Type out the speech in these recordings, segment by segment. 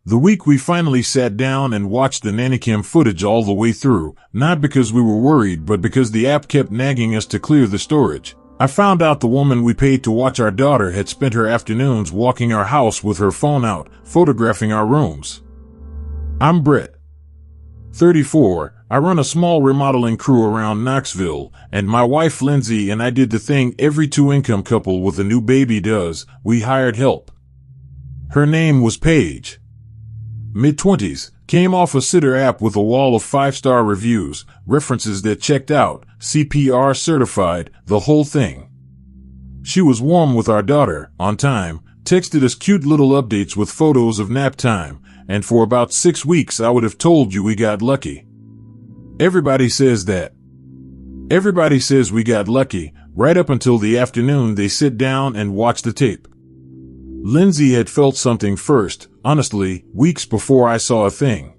The week we finally sat down and watched the nanny cam footage all the way through, not because we were worried but because the app kept nagging us to clear the storage. I found out the woman we paid to watch our daughter had spent her afternoons walking our house with her phone out, photographing our rooms. I'm Brett, 34. I run a small remodeling crew around Knoxville, and my wife Lindsay and I did the thing every two-income couple with a new baby does: we hired help. Her name was Paige. Mid-20s, came off a sitter app with a wall of 5-star reviews, references that checked out, CPR certified, the whole thing. She was warm with our daughter, on time, texted us cute little updates with photos of nap time, and for about 6 weeks I would have told you we got lucky. Everybody says that. Everybody says we got lucky, right up until the afternoon they sit down and watch the tape. Lindsay had felt something first, honestly, weeks before I saw a thing.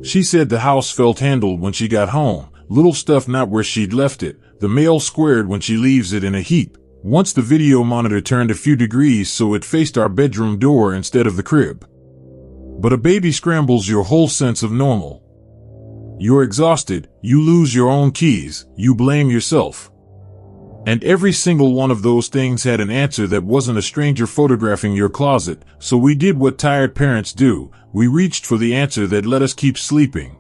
She said the house felt handled when she got home, little stuff not where she'd left it, the mail squared when she leaves it in a heap. Once the video monitor turned a few degrees so it faced our bedroom door instead of the crib. But a baby scrambles your whole sense of normal. You're exhausted, you lose your own keys, you blame yourself. And every single one of those things had an answer that wasn't a stranger photographing your closet, so we did what tired parents do: we reached for the answer that let us keep sleeping.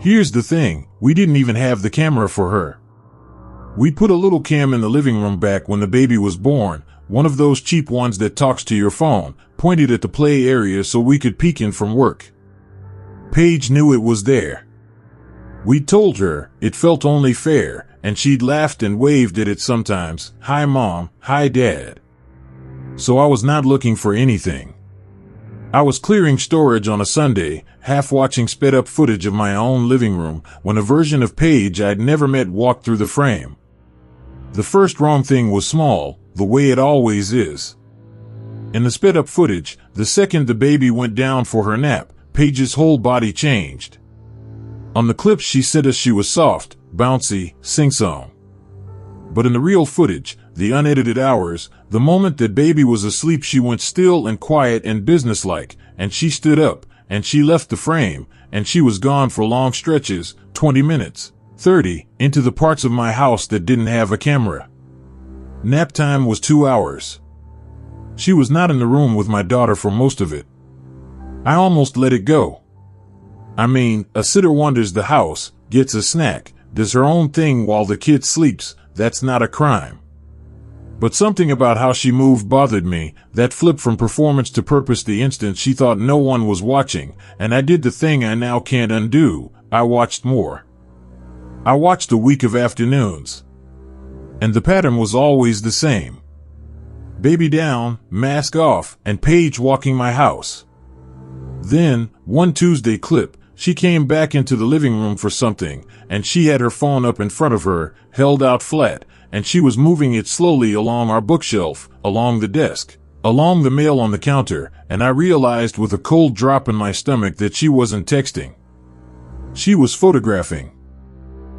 Here's the thing, we didn't even have the camera for her. We put a little cam in the living room back when the baby was born, one of those cheap ones that talks to your phone, pointed at the play area so we could peek in from work. Paige knew it was there. We told her, it felt only fair, and she'd laughed and waved at it sometimes. Hi Mom, hi Dad. So I was not looking for anything. I was clearing storage on a Sunday, half watching sped up footage of my own living room, when a version of Paige I'd never met walked through the frame. The first wrong thing was small, the way it always is. In the sped up footage, the second the baby went down for her nap, Paige's whole body changed. On the clips she said us she was soft, bouncy, sing-song. But in the real footage, the unedited hours, the moment that baby was asleep she went still and quiet and businesslike, and she stood up, and she left the frame, and she was gone for long stretches, 20 minutes, 30, into the parts of my house that didn't have a camera. Nap time was 2 hours. She was not in the room with my daughter for most of it. I almost let it go. I mean, a sitter wanders the house, gets a snack, does her own thing while the kid sleeps. That's not a crime. But something about how she moved bothered me, that flip from performance to purpose the instant she thought no one was watching, and I did the thing I now can't undo: I watched more. I watched a week of afternoons. And the pattern was always the same. Baby down, mask off, and Paige walking my house. Then, one Tuesday clip, she came back into the living room for something, and she had her phone up in front of her, held out flat, and she was moving it slowly along our bookshelf, along the desk, along the mail on the counter, and I realized with a cold drop in my stomach that she wasn't texting. She was photographing.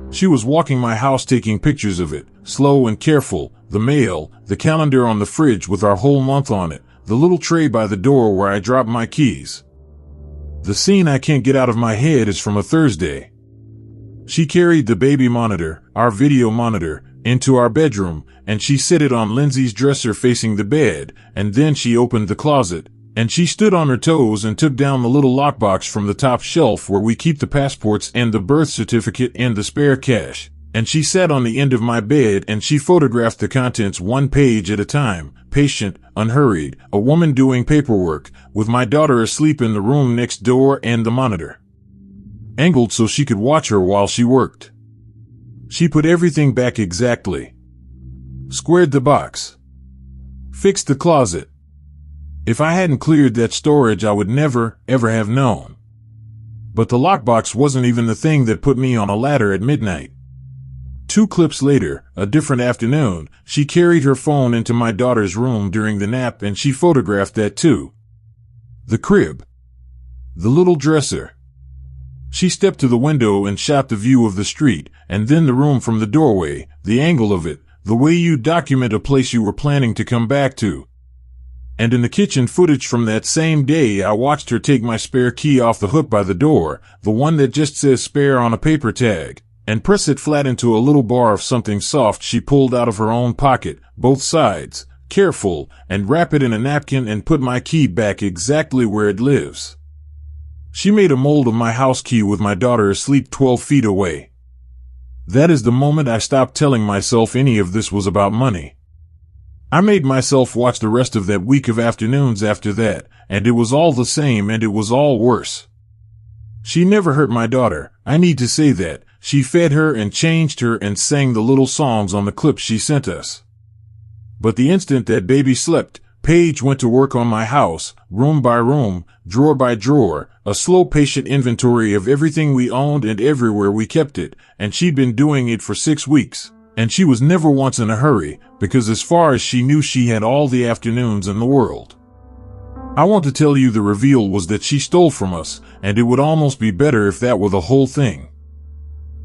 She was walking my house taking pictures of it, slow and careful, the mail, the calendar on the fridge with our whole month on it, the little tray by the door where I dropped my keys. The scene I can't get out of my head is from a Thursday. She carried the baby monitor, our video monitor, into our bedroom, and she set it on Lindsay's dresser facing the bed, and then she opened the closet, and she stood on her toes and took down the little lockbox from the top shelf where we keep the passports and the birth certificate and the spare cash, and she sat on the end of my bed and she photographed the contents one page at a time, patient, unhurried, a woman doing paperwork, with my daughter asleep in the room next door and the monitor angled so she could watch her while she worked. She put everything back exactly. Squared the box. Fixed the closet. If I hadn't cleared that storage, I would never, ever have known. But the lockbox wasn't even the thing that put me on a ladder at midnight. 2 clips later, a different afternoon, she carried her phone into my daughter's room during the nap and she photographed that too. The crib. The little dresser. She stepped to the window and shot the view of the street, and then the room from the doorway, the angle of it, the way you document a place you were planning to come back to. And in the kitchen footage from that same day, I watched her take my spare key off the hook by the door, the one that just says spare on a paper tag, and press it flat into a little bar of something soft she pulled out of her own pocket, both sides, careful, and wrap it in a napkin and put my key back exactly where it lives. She made a mold of my house key with my daughter asleep 12 feet away. That is the moment I stopped telling myself any of this was about money. I made myself watch the rest of that week of afternoons after that, and it was all the same and it was all worse. She never hurt my daughter, I need to say that. She fed her and changed her and sang the little songs on the clips she sent us. But the instant that baby slept, Paige went to work on my house, room by room, drawer by drawer, a slow patient inventory of everything we owned and everywhere we kept it, and she'd been doing it for 6 weeks. And she was never once in a hurry, because as far as she knew she had all the afternoons in the world. I want to tell you the reveal was that she stole from us, and it would almost be better if that were the whole thing.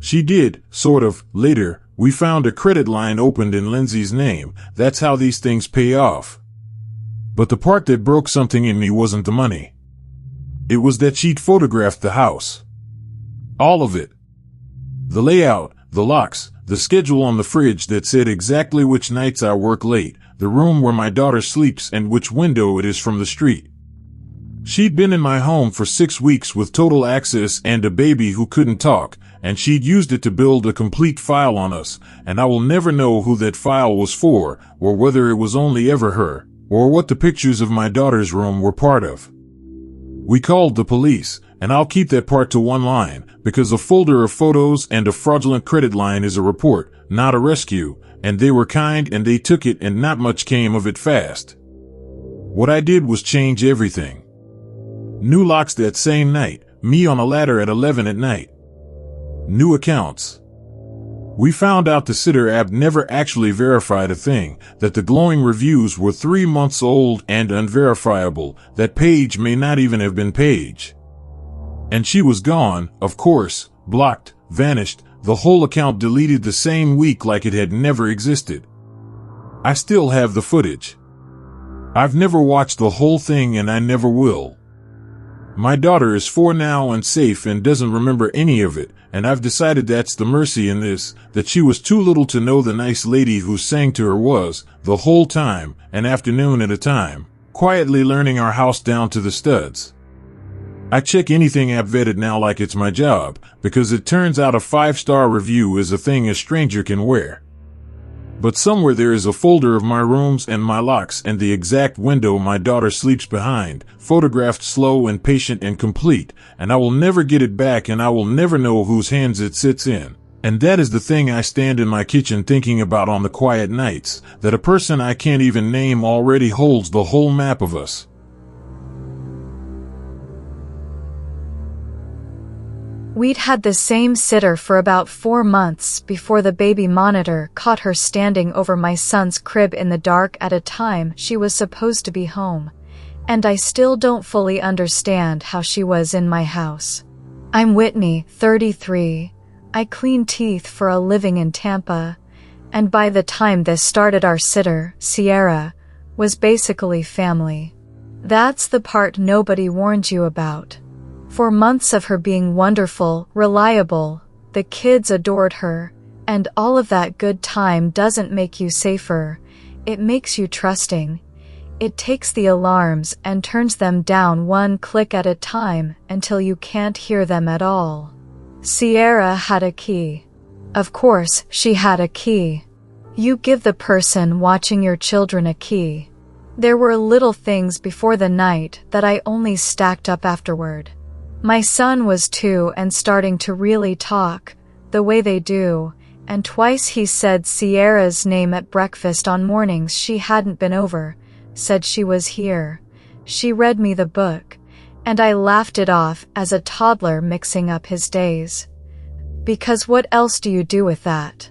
She did, sort of. Later, we found a credit line opened in Lindsay's name. That's how these things pay off. But the part that broke something in me wasn't the money. It was that she'd photographed the house. All of it. The layout, the locks, the schedule on the fridge that said exactly which nights I work late, the room where my daughter sleeps and which window it is from the street. She'd been in my home for 6 weeks with total access and a baby who couldn't talk, and she'd used it to build a complete file on us, and I will never know who that file was for, or whether it was only ever her, or what the pictures of my daughter's room were part of. We called the police, and I'll keep that part to one line, because a folder of photos and a fraudulent credit line is a report, not a rescue, and they were kind and they took it and not much came of it fast. What I did was change everything. New locks that same night, me on a ladder at 11 at night. New accounts. We found out the Sitter app never actually verified a thing, that the glowing reviews were 3 months old and unverifiable, that Paige may not even have been Paige. And she was gone, of course, blocked, vanished, the whole account deleted the same week like it had never existed. I still have the footage. I've never watched the whole thing and I never will. My daughter is 4 now and safe and doesn't remember any of it, and I've decided that's the mercy in this, that she was too little to know the nice lady who sang to her was, the whole time, an afternoon at a time, quietly learning our house down to the studs. I check anything app vetted now like it's my job, because it turns out a 5-star review is a thing a stranger can wear. But somewhere there is a folder of my rooms and my locks and the exact window my daughter sleeps behind, photographed slow and patient and complete, and I will never get it back and I will never know whose hands it sits in. And that is the thing I stand in my kitchen thinking about on the quiet nights, that a person I can't even name already holds the whole map of us. We'd had the same sitter for about 4 months before the baby monitor caught her standing over my son's crib in the dark at a time she was supposed to be home, and I still don't fully understand how she was in my house. I'm Whitney, 33. I clean teeth for a living in Tampa, and by the time this started our sitter, Sierra, was basically family. That's the part nobody warned you about. For months of her being wonderful, reliable, the kids adored her, and all of that good time doesn't make you safer, it makes you trusting. It takes the alarms and turns them down one click at a time until you can't hear them at all. Sierra had a key. Of course, she had a key. You give the person watching your children a key. There were little things before the night that I only stacked up afterward. My son was 2 and starting to really talk, the way they do, and twice he said Sierra's name at breakfast on mornings she hadn't been over, said she was here. She read me the book, and I laughed it off as a toddler mixing up his days. Because what else do you do with that?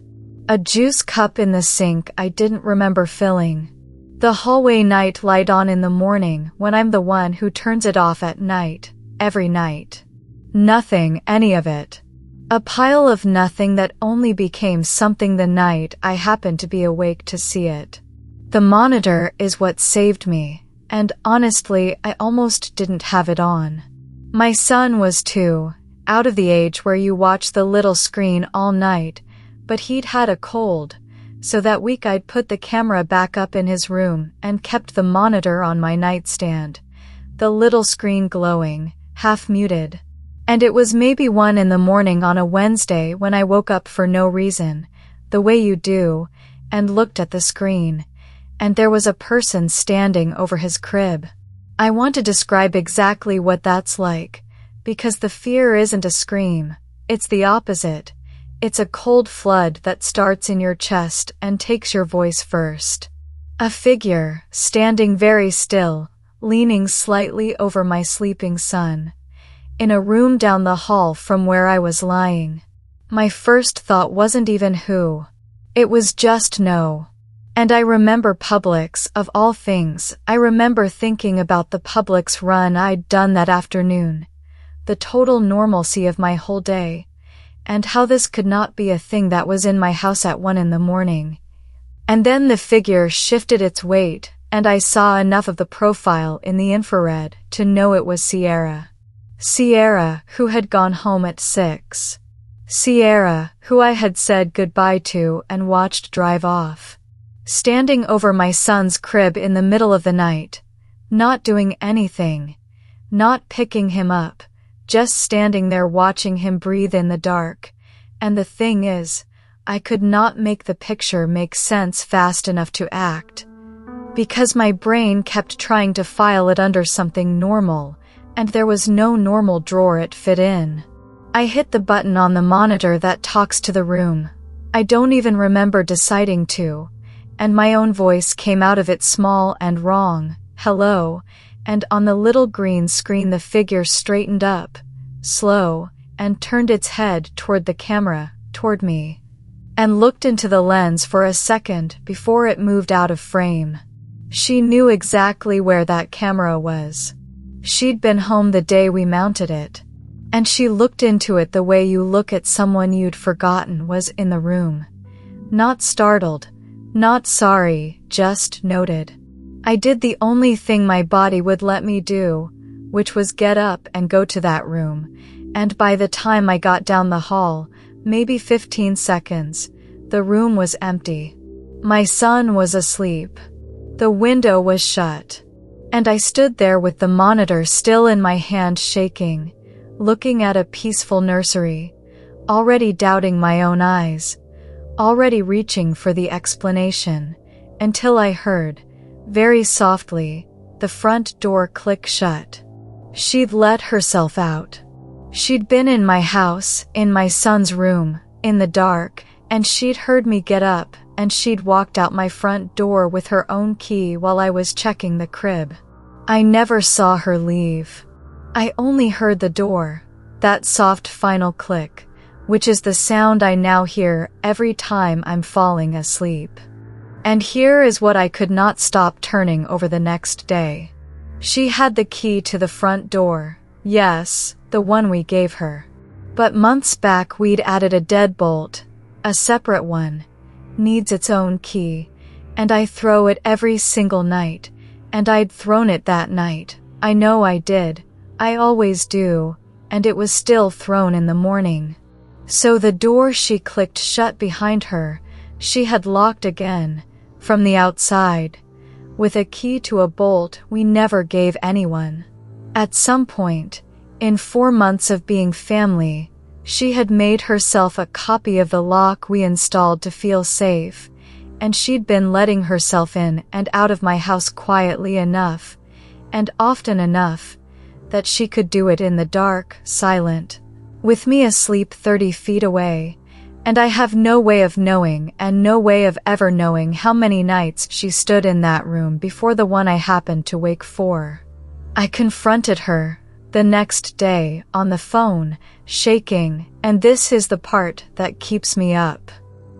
A juice cup in the sink I didn't remember filling. The hallway night light on in the morning when I'm the one who turns it off at night. Every night. Nothing, any of it. A pile of nothing that only became something the night I happened to be awake to see it. The monitor is what saved me, and honestly, I almost didn't have it on. My son was 2, out of the age where you watch the little screen all night, but he'd had a cold, so that week I'd put the camera back up in his room and kept the monitor on my nightstand, the little screen glowing, half muted. And it was maybe 1 in the morning on a Wednesday when I woke up for no reason, the way you do, and looked at the screen, and there was a person standing over his crib. I want to describe exactly what that's like, because the fear isn't a scream, it's the opposite. It's a cold flood that starts in your chest and takes your voice first. A figure, standing very still, leaning slightly over my sleeping son, in a room down the hall from where I was lying. My first thought wasn't even who. It was just no. And I remember Publix, of all things. I remember thinking about the Publix run I'd done that afternoon, the total normalcy of my whole day, and how this could not be a thing that was in my house at 1 in the morning. And then the figure shifted its weight, and I saw enough of the profile in the infrared to know it was Sierra. Sierra, who had gone home at 6. Sierra, who I had said goodbye to and watched drive off. Standing over my son's crib in the middle of the night, not doing anything, not picking him up, just standing there watching him breathe in the dark. And the thing is, I could not make the picture make sense fast enough to act, because my brain kept trying to file it under something normal, and there was no normal drawer it fit in. I hit the button on the monitor that talks to the room. I don't even remember deciding to, and my own voice came out of it small and wrong, "Hello," and on the little green screen the figure straightened up, slow, and turned its head toward the camera, toward me, and looked into the lens for a second before it moved out of frame. She knew exactly where that camera was. She'd been home the day we mounted it, and she looked into it the way you look at someone you'd forgotten was in the room. Not startled, not sorry, just noted. I did the only thing my body would let me do, which was get up and go to that room, and by the time I got down the hall, maybe 15 seconds, the room was empty. My son was asleep. The window was shut. And I stood there with the monitor still in my hand shaking, looking at a peaceful nursery, already doubting my own eyes, already reaching for the explanation, until I heard, very softly, the front door click shut. She'd let herself out. She'd been in my house, in my son's room, in the dark, and she'd heard me get up, and she'd walked out my front door with her own key while I was checking the crib. I never saw her leave. I only heard the door, that soft final click, which is the sound I now hear every time I'm falling asleep. And here is what I could not stop turning over the next day. She had the key to the front door, yes, the one we gave her. But months back we'd added a deadbolt, a separate one, needs its own key, and I throw it every single night, and I'd thrown it that night. I know I did, I always do, and it was still thrown in the morning. So the door she clicked shut behind her, she had locked again, from the outside, with a key to a bolt we never gave anyone. At some point, in 4 months of being family, she had made herself a copy of the lock we installed to feel safe, and she'd been letting herself in and out of my house quietly enough, and often enough, that she could do it in the dark, silent, with me asleep 30 feet away, and I have no way of knowing and no way of ever knowing how many nights she stood in that room before the one I happened to wake for. I confronted her, the next day, on the phone, shaking, and this is the part that keeps me up.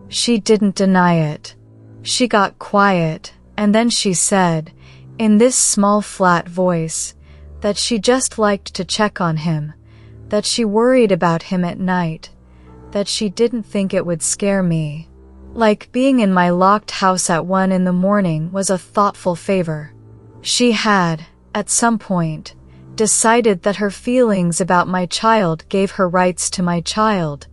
She didn't deny it. She got quiet, and then she said, in this small flat voice, that she just liked to check on him, that she worried about him at night, that she didn't think it would scare me. Like being in my locked house at 1 in the morning was a thoughtful favor. She had, at some point, decided that her feelings about my child gave her rights to my child,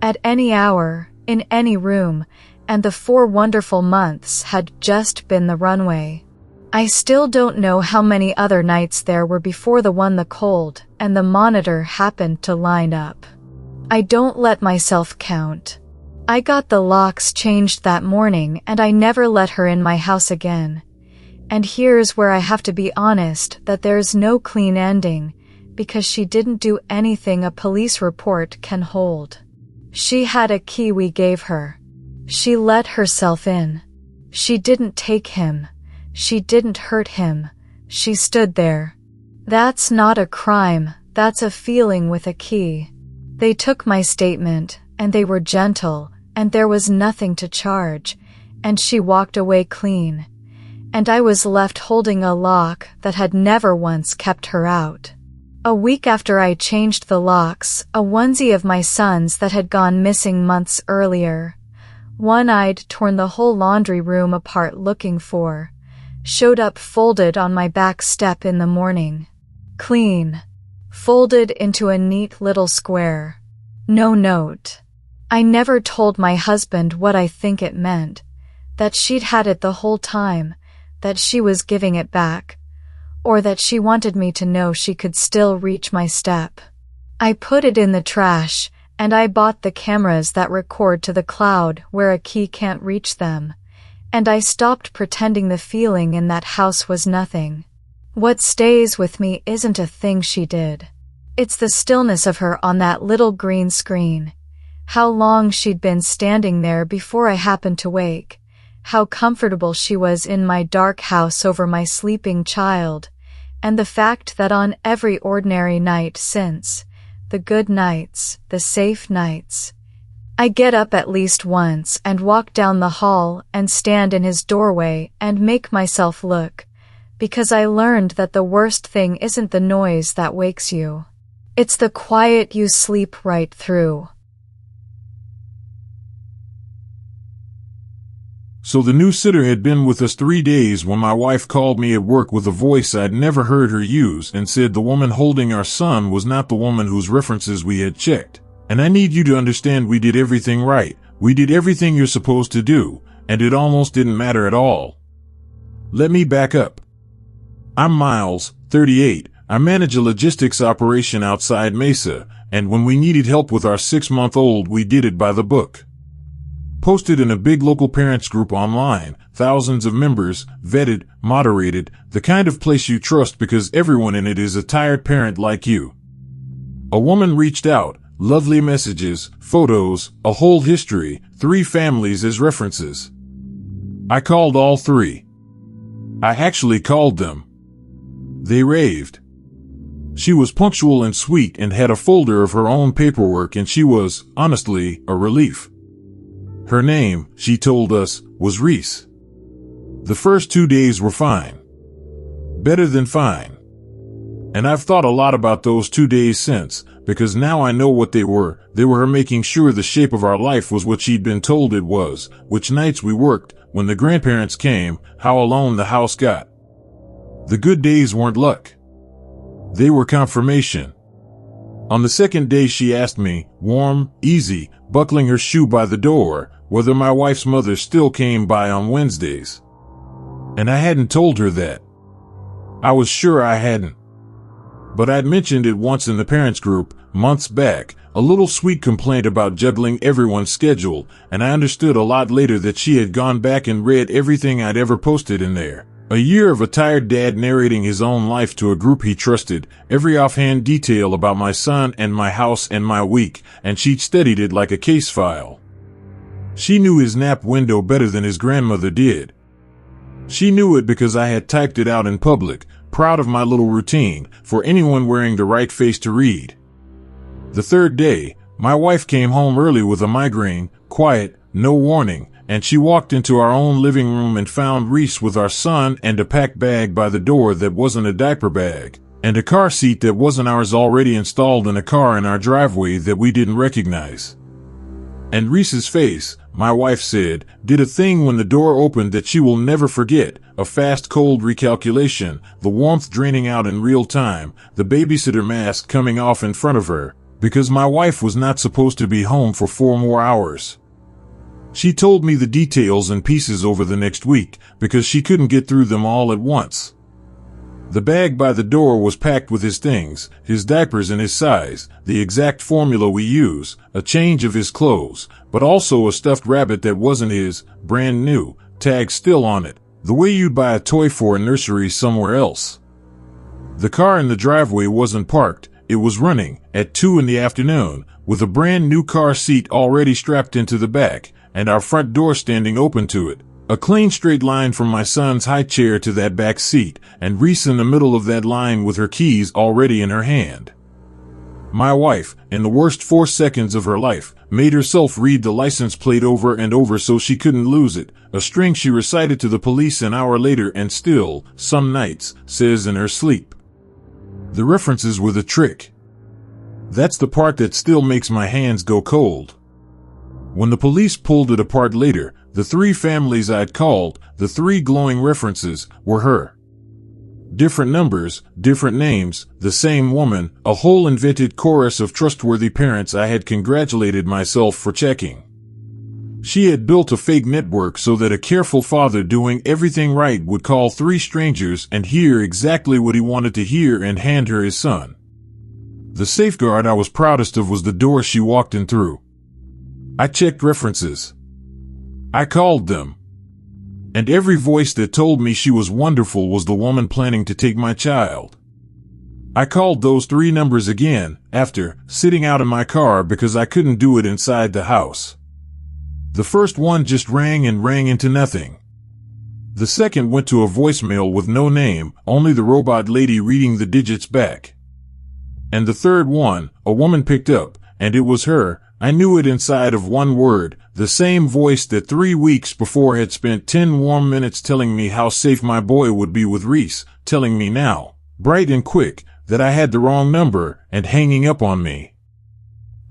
at any hour, in any room, and the 4 wonderful months had just been the runway. I still don't know how many other nights there were before the one the cold and the monitor happened to line up. I don't let myself count. I got the locks changed that morning and I never let her in my house again. And here's where I have to be honest that there's no clean ending, because she didn't do anything a police report can hold. She had a key we gave her. She let herself in. She didn't take him. She didn't hurt him. She stood there. That's not a crime, that's a feeling with a key. They took my statement, and they were gentle, and there was nothing to charge, and she walked away clean. And I was left holding a lock that had never once kept her out. A week after I changed the locks, a onesie of my son's that had gone missing months earlier, one I'd torn the whole laundry room apart looking for, showed up folded on my back step in the morning. Clean. Folded into a neat little square. No note. I never told my husband what I think it meant, that she'd had it the whole time, that she was giving it back, or that she wanted me to know she could still reach my step. I put it in the trash, and I bought the cameras that record to the cloud where a key can't reach them, and I stopped pretending the feeling in that house was nothing. What stays with me isn't a thing she did. It's the stillness of her on that little green screen. How long she'd been standing there before I happened to wake. How comfortable she was in my dark house over my sleeping child, and the fact that on every ordinary night since, the good nights, the safe nights, I get up at least once and walk down the hall and stand in his doorway and make myself look, because I learned that the worst thing isn't the noise that wakes you. It's the quiet you sleep right through. So the new sitter had been with us 3 days when my wife called me at work with a voice I'd never heard her use and said the woman holding our son was not the woman whose references we had checked. And I need you to understand we did everything right. We did everything you're supposed to do, and it almost didn't matter at all. Let me back up. I'm Miles, 38. I manage a logistics operation outside Mesa, and when we needed help with our 6-month-old, we did it by the book. Posted in a big local parents group online, thousands of members, vetted, moderated, the kind of place you trust because everyone in it is a tired parent like you. A woman reached out, lovely messages, photos, a whole history, 3 families as references. I called all 3. I actually called them. They raved. She was punctual and sweet and had a folder of her own paperwork, and she was, honestly, a relief. Her name, she told us, was Reese. The first 2 days were fine. Better than fine. And I've thought a lot about those 2 days since, because now I know what they were. They were her making sure the shape of our life was what she'd been told it was, which nights we worked, when the grandparents came, how alone the house got. The good days weren't luck. They were confirmation. On the second day she asked me, warm, easy, buckling her shoe by the door, whether my wife's mother still came by on Wednesdays. And I hadn't told her that. I was sure I hadn't. But I'd mentioned it once in the parents group, months back, a little sweet complaint about juggling everyone's schedule, and I understood a lot later that she had gone back and read everything I'd ever posted in there. A year of a tired dad narrating his own life to a group he trusted, every offhand detail about my son and my house and my week, and she'd studied it like a case file. She knew his nap window better than his grandmother did. She knew it because I had typed it out in public, proud of my little routine, for anyone wearing the right face to read. The third day, my wife came home early with a migraine, quiet, no warning, and she walked into our own living room and found Reese with our son and a packed bag by the door that wasn't a diaper bag, and a car seat that wasn't ours already installed in a car in our driveway that we didn't recognize. And Reese's face, my wife said, did a thing when the door opened that she will never forget. a fast cold recalculation, the warmth draining out in real time, the babysitter mask coming off in front of her, because my wife was not supposed to be home for 4 more hours. She told me the details and pieces over the next week, because she couldn't get through them all at once. The bag by the door was packed with his things, his diapers and his size, the exact formula we use, a change of his clothes, but also a stuffed rabbit that wasn't his, brand new, tag still on it, the way you'd buy a toy for a nursery somewhere else. The car in the driveway wasn't parked, it was running, at 2 in the afternoon, with a brand new car seat already strapped into the back, and our front door standing open to it. A clean straight line from my son's high chair to that back seat, and Reese in the middle of that line with her keys already in her hand. My wife, in the worst 4 seconds of her life, made herself read the license plate over and over so she couldn't lose it, a string she recited to the police an hour later and still, some nights, says in her sleep. The references were the trick. That's the part that still makes my hands go cold. When the police pulled it apart later, the 3 families I'd called, the 3 glowing references, were her. Different numbers, different names, the same woman, a whole invented chorus of trustworthy parents I had congratulated myself for checking. She had built a fake network so that a careful father doing everything right would call 3 strangers and hear exactly what he wanted to hear and hand her his son. The safeguard I was proudest of was the door she walked in through. I checked references. I called them. And every voice that told me she was wonderful was the woman planning to take my child. I called those 3 numbers again, after, sitting out in my car because I couldn't do it inside the house. The first one just rang and rang into nothing. The second went to a voicemail with no name, only the robot lady reading the digits back. And the third one, a woman picked up, and it was her. I knew it inside of one word, the same voice that 3 weeks before had spent 10 warm minutes telling me how safe my boy would be with Reese, telling me now, bright and quick, that I had the wrong number, and hanging up on me.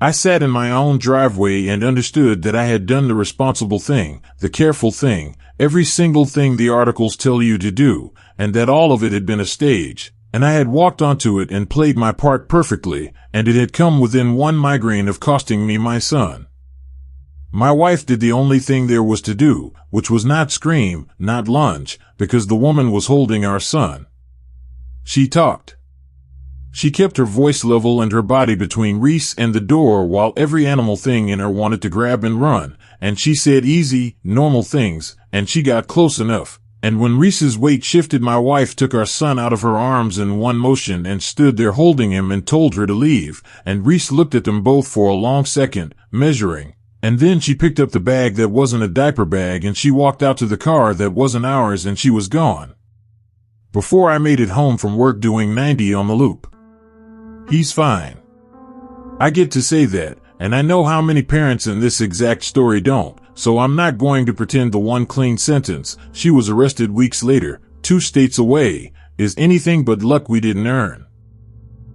I sat in my own driveway and understood that I had done the responsible thing, the careful thing, every single thing the articles tell you to do, and that all of it had been a stage. And I had walked onto it and played my part perfectly, and it had come within 1 migraine of costing me my son. My wife did the only thing there was to do, which was not scream, not lunge, because the woman was holding our son. She talked. She kept her voice level and her body between Reese and the door while every animal thing in her wanted to grab and run, and she said easy, normal things, and she got close enough. And when Reese's weight shifted, my wife took our son out of her arms in one motion and stood there holding him and told her to leave, and Reese looked at them both for a long second, measuring, and then she picked up the bag that wasn't a diaper bag and she walked out to the car that wasn't ours and she was gone. Before I made it home from work doing 90 on the loop. He's fine. I get to say that, and I know how many parents in this exact story don't. So I'm not going to pretend the one clean sentence, she was arrested weeks later, 2 states away, is anything but luck we didn't earn.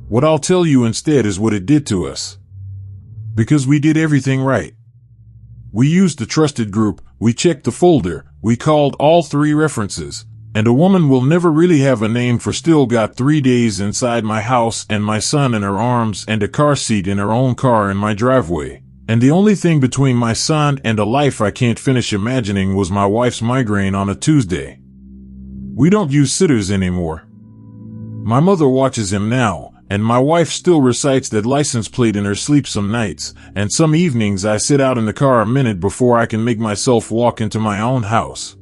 What I'll tell you instead is what it did to us. Because we did everything right. We used the trusted group, we checked the folder, we called all 3 references, and a woman will never really have a name for still got 3 days inside my house and my son in her arms and a car seat in her own car in my driveway. And the only thing between my son and a life I can't finish imagining was my wife's migraine on a Tuesday. We don't use sitters anymore. My mother watches him now, and my wife still recites that license plate in her sleep some nights, and some evenings I sit out in the car a minute before I can make myself walk into my own house.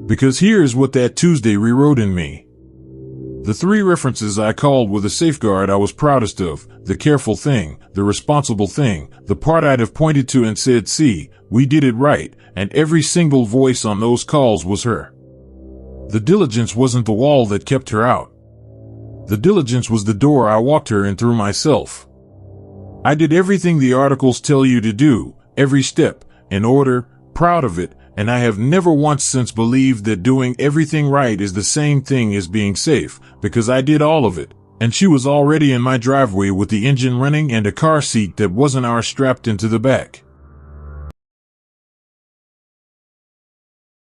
Because here's what that Tuesday rewrote in me. The 3 references I called were the safeguard I was proudest of, the careful thing, the responsible thing, the part I'd have pointed to and said, see, we did it right, and every single voice on those calls was her. The diligence wasn't the wall that kept her out. The diligence was the door I walked her in through myself. I did everything the articles tell you to do, every step, in order, proud of it, and I have never once since believed that doing everything right is the same thing as being safe, because I did all of it, and she was already in my driveway with the engine running and a car seat that wasn't ours strapped into the back.